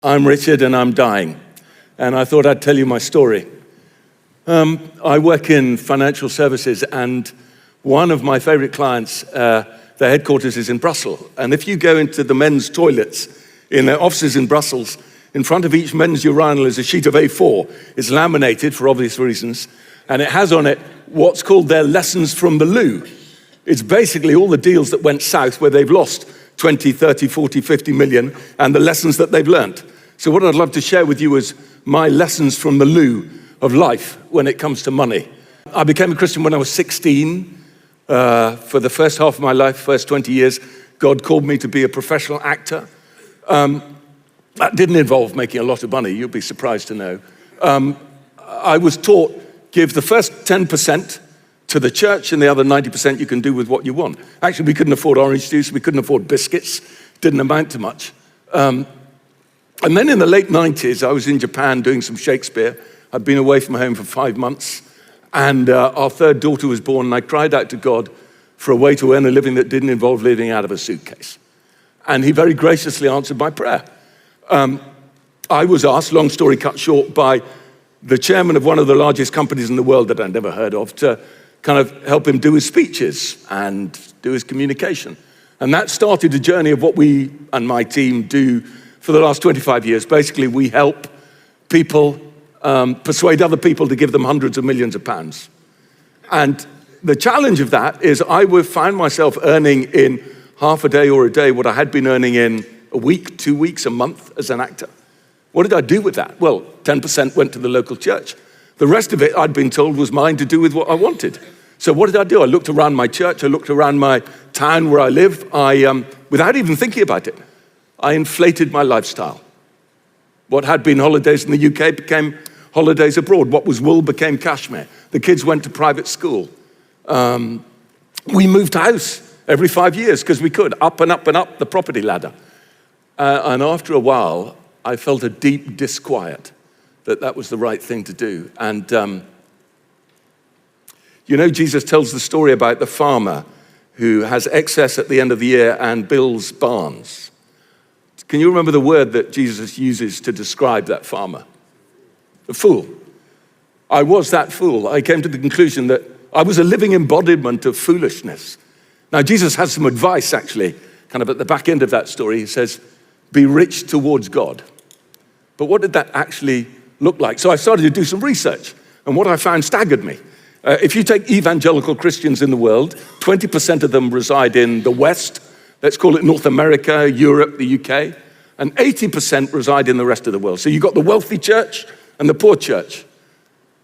I'm Richard and I'm dying. And I thought I'd tell you my story. I work in financial services, and one of my favorite clients, their headquarters is in Brussels. And if you go into the men's toilets in their offices in Brussels, in front of each men's urinal is a sheet of A4. It's laminated for obvious reasons, and it has on it what's called their lessons from the loo. It's basically all the deals that went south where they've lost 20, 30, 40, 50 million, and the lessons that they've learned. So what I'd love to share with you is my lessons from the loo of life when it comes to money. I became a Christian when I was 16. For the first half of my life, first 20 years, God called me to be a professional actor. That didn't involve making a lot of money, you'll be surprised to know. I was taught, give the first 10% to the church and the other 90% you can do with what you want. Actually, we couldn't afford orange juice, we couldn't afford biscuits, didn't amount to much. And then in the late 90s, I was in Japan doing some Shakespeare. I'd been away from home for 5 months, and our third daughter was born, and I cried out to God for a way to earn a living that didn't involve living out of a suitcase. And he very graciously answered my prayer. I was asked, long story cut short, by the chairman of one of the largest companies in the world that I'd never heard of to kind of help him do his speeches and do his communication. And that started a journey of what we and my team do for the last 25 years. Basically, we help people persuade other people to give them hundreds of millions of pounds. And the challenge of that is I would find myself earning in half a day or a day what I had been earning in a week, 2 weeks, a month as an actor. What did I do with that? Well, 10% went to the local church. The rest of it, I'd been told, was mine to do with what I wanted. So what did I do? I looked around my church, I looked around my town where I live. Without even thinking about it, I inflated my lifestyle. What had been holidays in the UK became holidays abroad. What was wool became cashmere. The kids went to private school. We moved house every 5 years because we could, up and up and up the property ladder. And after a while, I felt a deep disquiet that was the right thing to do. And Jesus tells the story about the farmer who has excess at the end of the year and builds barns. Can you remember the word that Jesus uses to describe that farmer? A fool. I was that fool. I came to the conclusion that I was a living embodiment of foolishness. Now, Jesus has some advice, actually, kind of at the back end of that story. He says, be rich towards God. But what did that actually look like? So I started to do some research, and what I found staggered me. If you take evangelical Christians in the world, 20% of them reside in the West. Let's call it North America, Europe, the UK, and 80% reside in the rest of the world. So you've got the wealthy church and the poor church.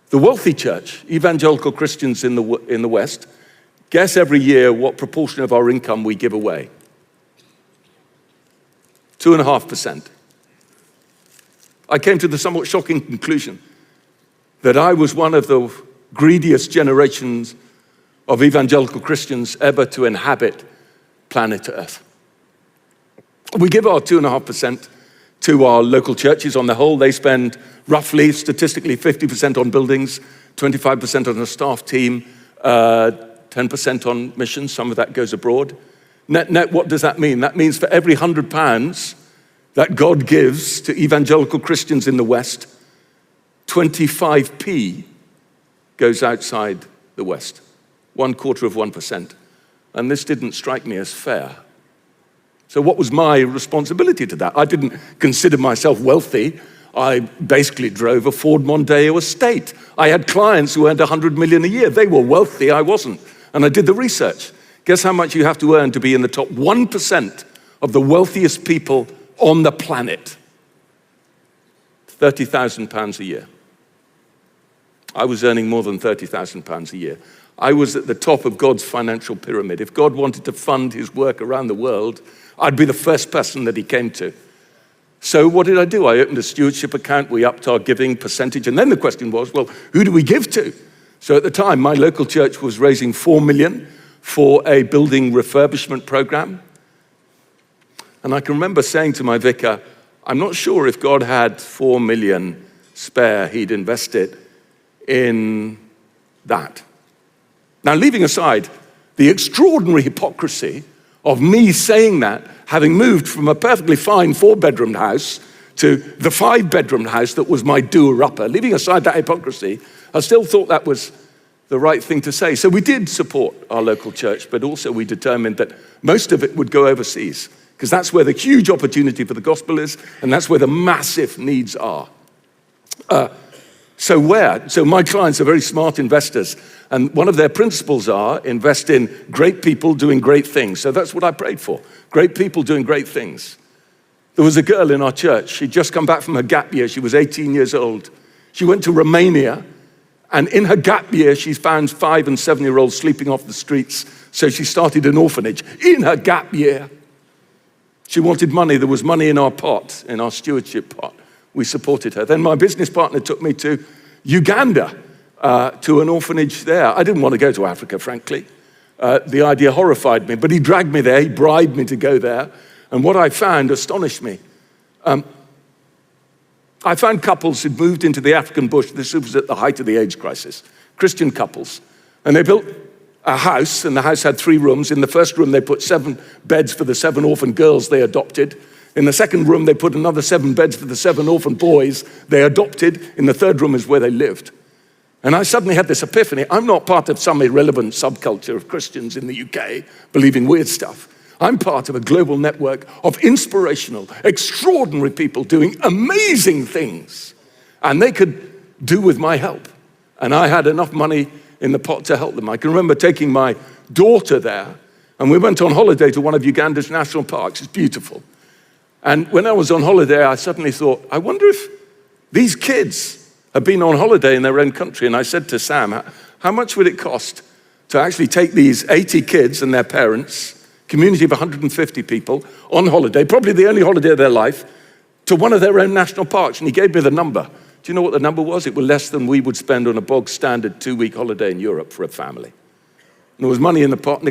The wealthy church, evangelical Christians in the West, guess every year what proportion of our income we give away. 2.5%. I came to the somewhat shocking conclusion that I was one of the greediest generations of evangelical Christians ever to inhabit planet Earth. We give our 2.5% to our local churches. On the whole, they spend roughly, statistically, 50% on buildings, 25% on a staff team, 10% on missions. Some of that goes abroad. Net, what does that mean? That means for every £100 that God gives to evangelical Christians in the West, 25p goes outside the West, 0.25%. And this didn't strike me as fair. So what was my responsibility to that? I didn't consider myself wealthy. I basically drove a Ford Mondeo estate. I had clients who earned 100 million a year. They were wealthy, I wasn't. And I did the research. Guess how much you have to earn to be in the top 1% of the wealthiest people on the planet? £30,000 a year. I was earning more than £30,000 a year. I was at the top of God's financial pyramid. If God wanted to fund his work around the world, I'd be the first person that he came to. So what did I do? I opened a stewardship account. We upped our giving percentage. And then the question was, well, who do we give to? So at the time, my local church was raising 4 million for a building refurbishment program. And I can remember saying to my vicar, I'm not sure if God had 4 million spare, he'd invest it in that. Now, leaving aside the extraordinary hypocrisy of me saying that, having moved from a perfectly fine 4-bedroom house to the 5-bedroom house that was my doer-upper. Leaving aside that hypocrisy, I still thought that was the right thing to say. So we did support our local church, but also we determined that most of it would go overseas, because that's where the huge opportunity for the gospel is, and that's where the massive needs are. So my clients are very smart investors, and one of their principles are invest in great people doing great things. So that's what I prayed for, great people doing great things. There was a girl in our church. She'd just come back from her gap year. She was 18 years old. She went to Romania, and in her gap year, she found 5- and 7-year-olds sleeping off the streets. So she started an orphanage in her gap year. She wanted money. There was money in our pot, in our stewardship pot. We supported her. Then my business partner took me to Uganda, to an orphanage there. I didn't want to go to Africa, frankly. The idea horrified me, but he dragged me there. He bribed me to go there. And what I found astonished me. I found couples who'd moved into the African bush. This was at the height of the AIDS crisis. Christian couples. And they built a house, and the house had 3 rooms. In the first room, they put 7 beds for the 7 orphan girls they adopted. In the second room, they put another 7 beds for the 7 orphan boys they adopted. In the third room is where they lived. And I suddenly had this epiphany. I'm not part of some irrelevant subculture of Christians in the UK believing weird stuff. I'm part of a global network of inspirational, extraordinary people doing amazing things. And they could do with my help. And I had enough money in the pot to help them. I can remember taking my daughter there, and we went on holiday to one of Uganda's national parks. It's beautiful. And when I was on holiday, I suddenly thought, I wonder if these kids have been on holiday in their own country. And I said to Sam, how much would it cost to actually take these 80 kids and their parents, community of 150 people, on holiday, probably the only holiday of their life, to one of their own national parks? And he gave me the number. Do you know what the number was? It was less than we would spend on a bog standard 2-week holiday in Europe for a family. And there was money in the pot.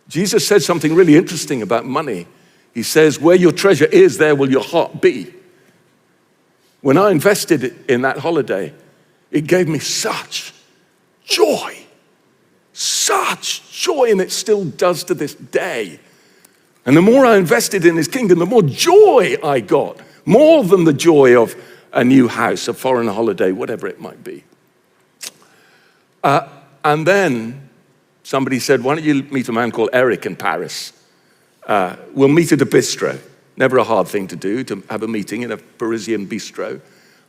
Jesus said something really interesting about money. He says, where your treasure is, there will your heart be. When I invested in that holiday, it gave me such joy, and it still does to this day. And the more I invested in his kingdom, the more joy I got, more than the joy of a new house, a foreign holiday, whatever it might be. And then somebody said, why don't you meet a man called Eric in Paris? We'll meet at a bistro. Never a hard thing to do, to have a meeting in a Parisian bistro.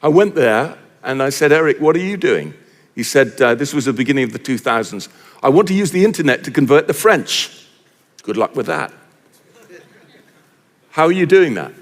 I went there and I said, Eric, what are you doing? He said, this was the beginning of the 2000s. I want to use the internet to convert the French. Good luck with that. How are you doing that?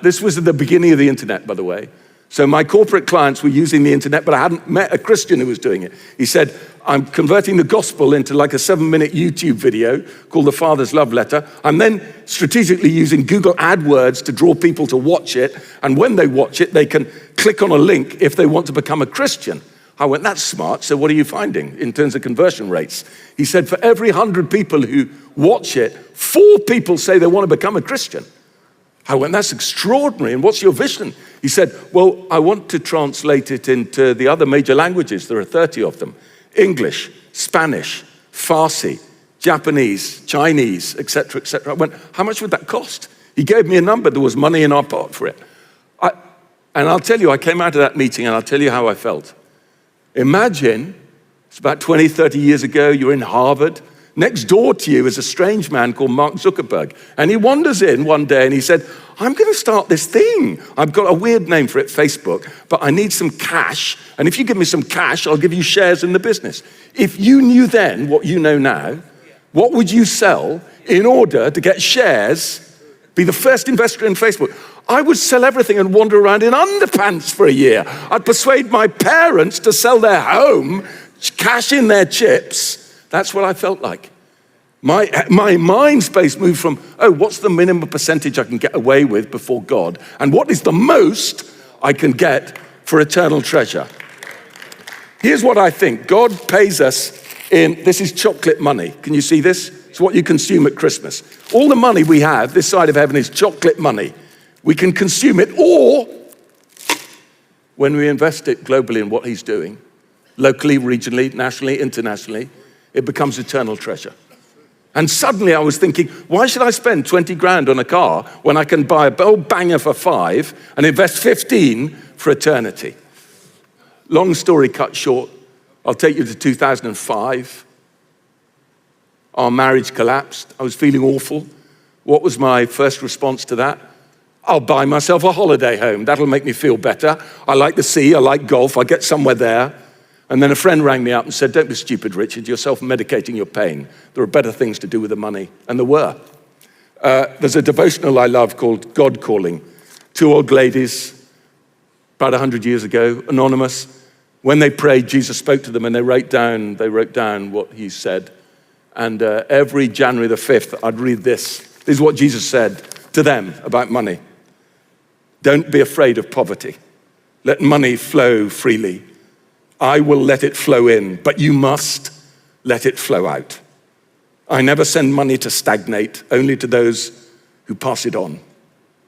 This was at the beginning of the internet, by the way. So my corporate clients were using the internet, but I hadn't met a Christian who was doing it. He said, I'm converting the gospel into like a 7-minute YouTube video called The Father's Love Letter. I'm then strategically using Google AdWords to draw people to watch it. And when they watch it, they can click on a link if they want to become a Christian. I went, that's smart. So what are you finding in terms of conversion rates? He said, for every 100 people who watch it, 4 people say they want to become a Christian. I went, that's extraordinary. And what's your vision? He said, well, I want to translate it into the other major languages. There are 30 of them. English, Spanish, Farsi, Japanese, Chinese, etc., etc. I went, how much would that cost? He gave me a number. There was money in our pot for it. And I'll tell you, I came out of that meeting and I'll tell you how I felt. Imagine, it's about 20, 30 years ago, you're in Harvard. Next door to you is a strange man called Mark Zuckerberg. And he wanders in one day and he said, I'm going to start this thing. I've got a weird name for it, Facebook, but I need some cash. And if you give me some cash, I'll give you shares in the business. If you knew then what you know now, what would you sell in order to get shares, be the first investor in Facebook? I would sell everything and wander around in underpants for a year. I'd persuade my parents to sell their home, cash in their chips. That's what I felt like. My mind space moved from, what's the minimum percentage I can get away with before God? And what is the most I can get for eternal treasure? Here's what I think. God pays us this is chocolate money. Can you see this? It's what you consume at Christmas. All the money we have this side of heaven is chocolate money. We can consume it, or when we invest it globally in what he's doing, locally, regionally, nationally, internationally, it becomes eternal treasure. And suddenly I was thinking, why should I spend 20 grand on a car when I can buy a old banger for 5 and invest 15 for eternity? Long story cut short, I'll take you to 2005. Our marriage collapsed. I was feeling awful. What was my first response to that? I'll buy myself a holiday home. That'll make me feel better. I like the sea, I like golf, I'll get somewhere there. And then a friend rang me up and said, don't be stupid, Richard, you're self-medicating your pain. There are better things to do with the money. And there were. There's a devotional I love called God Calling. 2 old ladies, about 100 years ago, anonymous. When they prayed, Jesus spoke to them and they wrote down what he said. And every January the 5th, I'd read this. This is what Jesus said to them about money. Don't be afraid of poverty. Let money flow freely. I will let it flow in, but you must let it flow out. I never send money to stagnate, only to those who pass it on.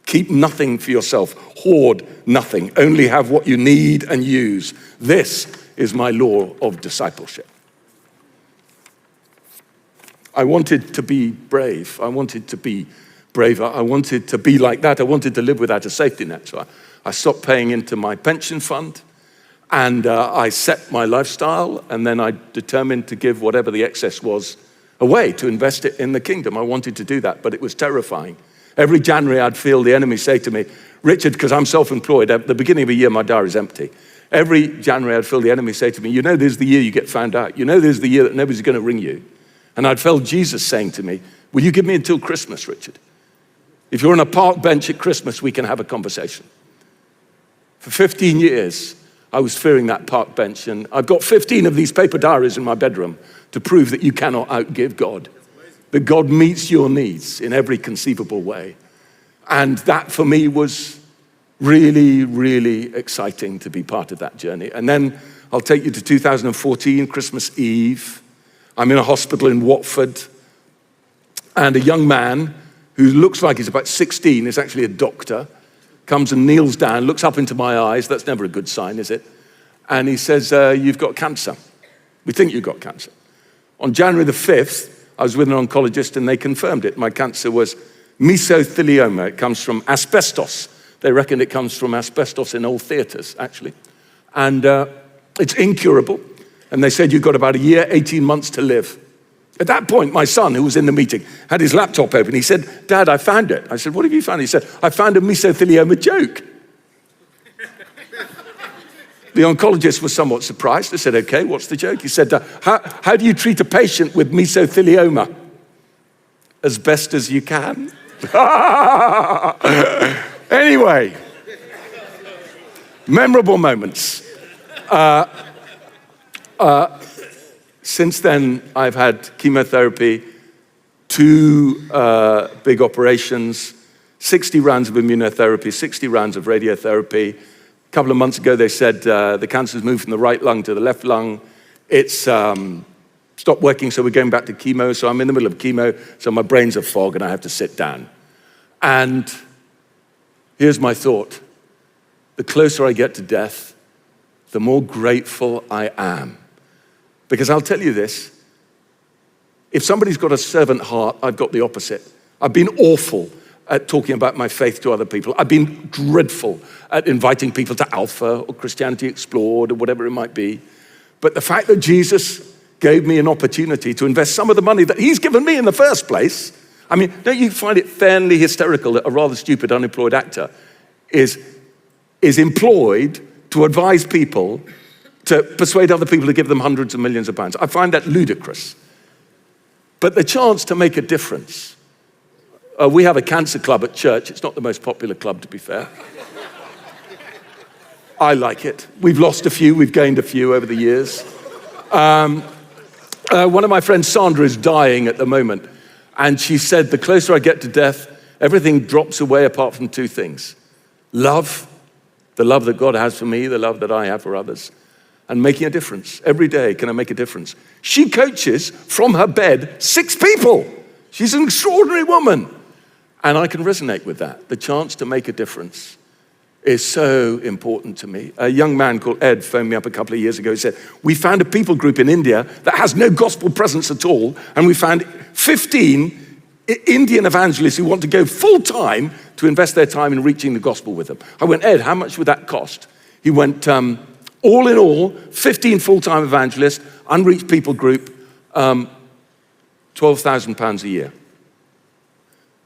Keep nothing for yourself. Hoard nothing. Only have what you need and use. This is my law of discipleship. I wanted to be brave. I wanted to be braver. I wanted to be like that. I wanted to live without a safety net. So I stopped paying into my pension fund. And I set my lifestyle, and then I determined to give whatever the excess was away to invest it in the kingdom. I wanted to do that, but it was terrifying. Every January, I'd feel the enemy say to me, Richard, because I'm self-employed, at the beginning of a year, my diary's empty. Every January, I'd feel the enemy say to me, you know, this is the year you get found out. You know, this is the year that nobody's going to ring you. And I'd felt Jesus saying to me, will you give me until Christmas, Richard? If you're on a park bench at Christmas, we can have a conversation. For 15 years, I was fearing that park bench, and I've got 15 of these paper diaries in my bedroom to prove that you cannot outgive God, that God meets your needs in every conceivable way. And that for me was really, really exciting to be part of that journey. And then I'll take you to 2014, Christmas Eve. I'm in a hospital in Watford, and a young man who looks like he's about 16, is actually a doctor, comes and kneels down, looks up into my eyes. That's never a good sign, is it? And he says, you've got cancer. We think you've got cancer. On January the 5th, I was with an oncologist and they confirmed it. My cancer was mesothelioma. It comes from asbestos. They reckon it comes from asbestos in old theaters, actually. And it's incurable. And they said, you've got about a year, 18 months to live. At that point, my son, who was in the meeting, had his laptop open. He said, Dad, I found it. I said, what have you found? He said, I found a mesothelioma joke. The oncologist was somewhat surprised. I said, okay, what's the joke? He said, how do you treat a patient with mesothelioma? As best as you can. Anyway, memorable moments. Since then, I've had chemotherapy, 2 big operations, 60 rounds of immunotherapy, 60 rounds of radiotherapy. A couple of months ago, they said the cancer's moved from the right lung to the left lung. It's stopped working, so we're going back to chemo. So I'm in the middle of chemo, so my brain's a fog and I have to sit down. And here's my thought. The closer I get to death, the more grateful I am. Because I'll tell you this, if somebody's got a servant heart, I've got the opposite. I've been awful at talking about my faith to other people. I've been dreadful at inviting people to Alpha or Christianity Explored or whatever it might be. But the fact that Jesus gave me an opportunity to invest some of the money that he's given me in the first place, I mean, don't you find it fairly hysterical that a rather stupid unemployed actor is employed to advise people to persuade other people to give them hundreds of millions of pounds? I find that ludicrous. But the chance to make a difference. We have a cancer club at church. It's not the most popular club, to be fair. I like it. We've lost a few, we've gained a few over the years. One of my friends, Sandra, is dying at the moment. And she said, the closer I get to death, everything drops away apart from 2 things. Love, the love that God has for me, the love that I have for others. And making a difference. Every day, can I make a difference? She coaches from her bed 6 people. She's an extraordinary woman. And I can resonate with that. The chance to make a difference is so important to me. A young man called Ed phoned me up a couple of years ago. He said, we found a people group in India that has no gospel presence at all, and we found 15 Indian evangelists who want to go full time to invest their time in reaching the gospel with them. I went, Ed, how much would that cost? He went, all in all, 15 full-time evangelists, unreached people group, £12,000 a year.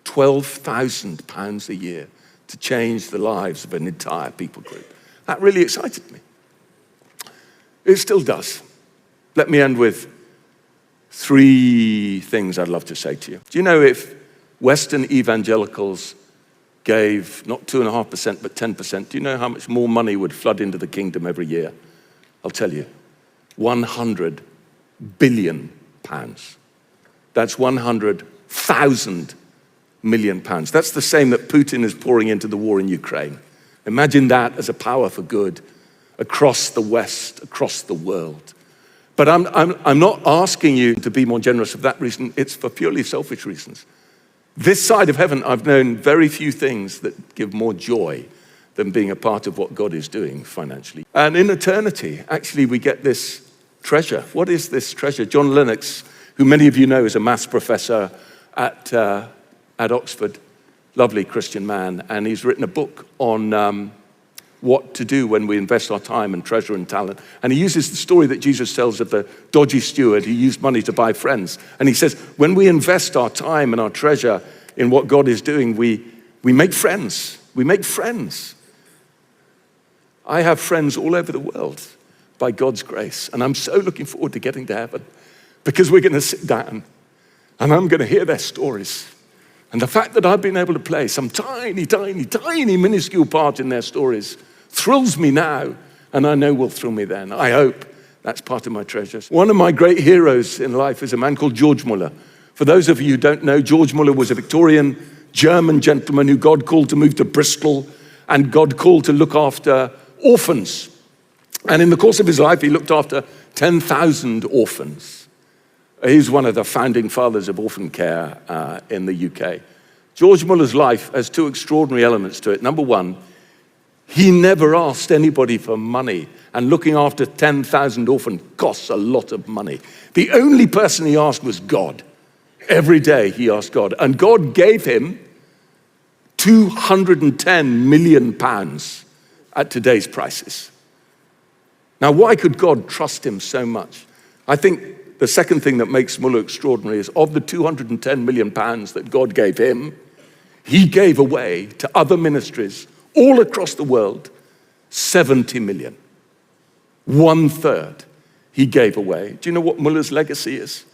£12,000 a year to change the lives of an entire people group. That really excited me. It still does. Let me end with 3 things I'd love to say to you. Do you know if Western evangelicals gave not 2.5%, but 10%, do you know how much more money would flood into the kingdom every year? I'll tell you, 100 billion pounds. That's 100,000 million pounds. That's the same that Putin is pouring into the war in Ukraine. Imagine that as a power for good across the West, across the world. But I'm not asking you to be more generous for that reason. It's for purely selfish reasons. This side of heaven, I've known very few things that give more joy than being a part of what God is doing financially. And in eternity, actually, we get this treasure. What is this treasure? John Lennox, who many of you know is a maths professor at Oxford, lovely Christian man, and he's written a book on what to do when we invest our time and treasure and talent. And he uses the story that Jesus tells of the dodgy steward who used money to buy friends. And he says, when we invest our time and our treasure in what God is doing, we make friends. We make friends. I have friends all over the world by God's grace. And I'm so looking forward to getting to heaven because we're going to sit down and I'm going to hear their stories. And the fact that I've been able to play some tiny, tiny, tiny minuscule part in their stories thrills me now, and I know will thrill me then. I hope that's part of my treasures. One of my great heroes in life is a man called George Muller. For those of you who don't know, George Muller was a Victorian German gentleman who God called to move to Bristol, and God called to look after orphans. And in the course of his life, he looked after 10,000 orphans. He's one of the founding fathers of orphan care in the UK. George Muller's life has 2 extraordinary elements to it. Number 1, he never asked anybody for money, and looking after 10,000 orphans costs a lot of money. The only person he asked was God. Every day he asked God, and God gave him 210 million pounds at today's prices. Now, why could God trust him so much? I think the second thing that makes Muller extraordinary is of the 210 million pounds that God gave him, he gave away to other ministries all across the world, 70 million. 1/3 he gave away. Do you know what Muller's legacy is?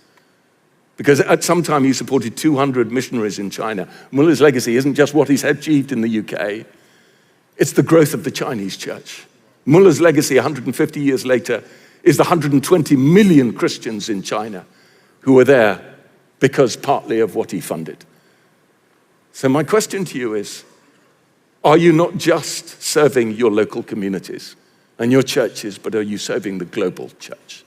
Because at some time he supported 200 missionaries in China. Muller's legacy isn't just what he's achieved in the UK, it's the growth of the Chinese church. Muller's legacy 150 years later is the 120 million Christians in China who were there because partly of what he funded. So my question to you is, are you not just serving your local communities and your churches, but are you serving the global church?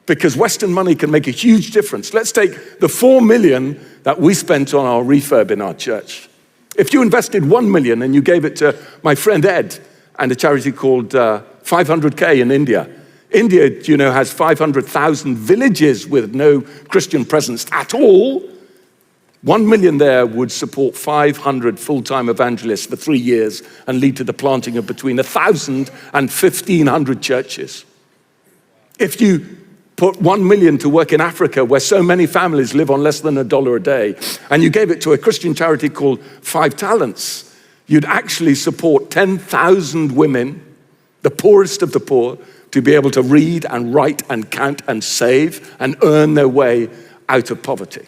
Because Western money can make a huge difference. Let's take the 4 million that we spent on our refurb in our church. If you invested 1 million and you gave it to my friend Ed and a charity called 500K in India. India, you know, has 500,000 villages with no Christian presence at all. 1 million there would support 500 full-time evangelists for 3 years and lead to the planting of between 1,000 and 1,500 churches. If you put 1 million to work in Africa, where so many families live on less than $1 a day, and you gave it to a Christian charity called 5 Talents, you'd actually support 10,000 women, the poorest of the poor, to be able to read and write and count and save and earn their way out of poverty.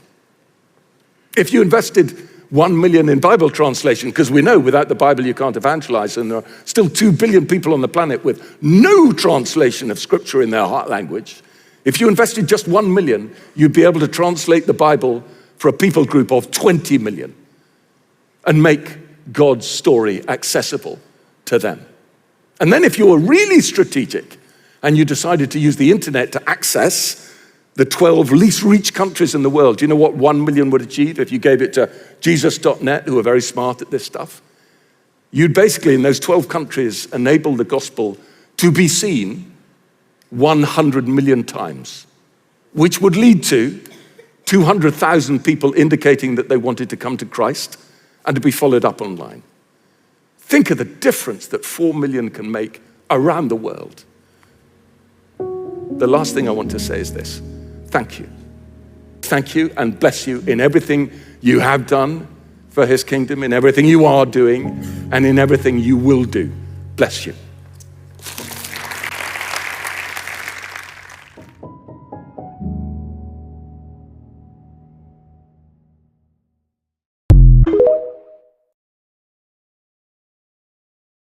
If you invested 1 million in Bible translation, because we know without the Bible you can't evangelize, and there are still 2 billion people on the planet with no translation of scripture in their heart language. If you invested just 1 million, you'd be able to translate the Bible for a people group of 20 million and make God's story accessible to them. And then if you were really strategic and you decided to use the internet to access the 12 least reached countries in the world, do you know what 1 million would achieve if you gave it to Jesus.net, who are very smart at this stuff? you'd basically, in those 12 countries, enable the gospel to be seen 100 million times, which would lead to 200,000 people indicating that they wanted to come to Christ and to be followed up online. Think of the difference that 4 million can make around the world. The last thing I want to say is this: thank you. Thank you and bless you in everything you have done for his kingdom, in everything you are doing, and in everything you will do. Bless you.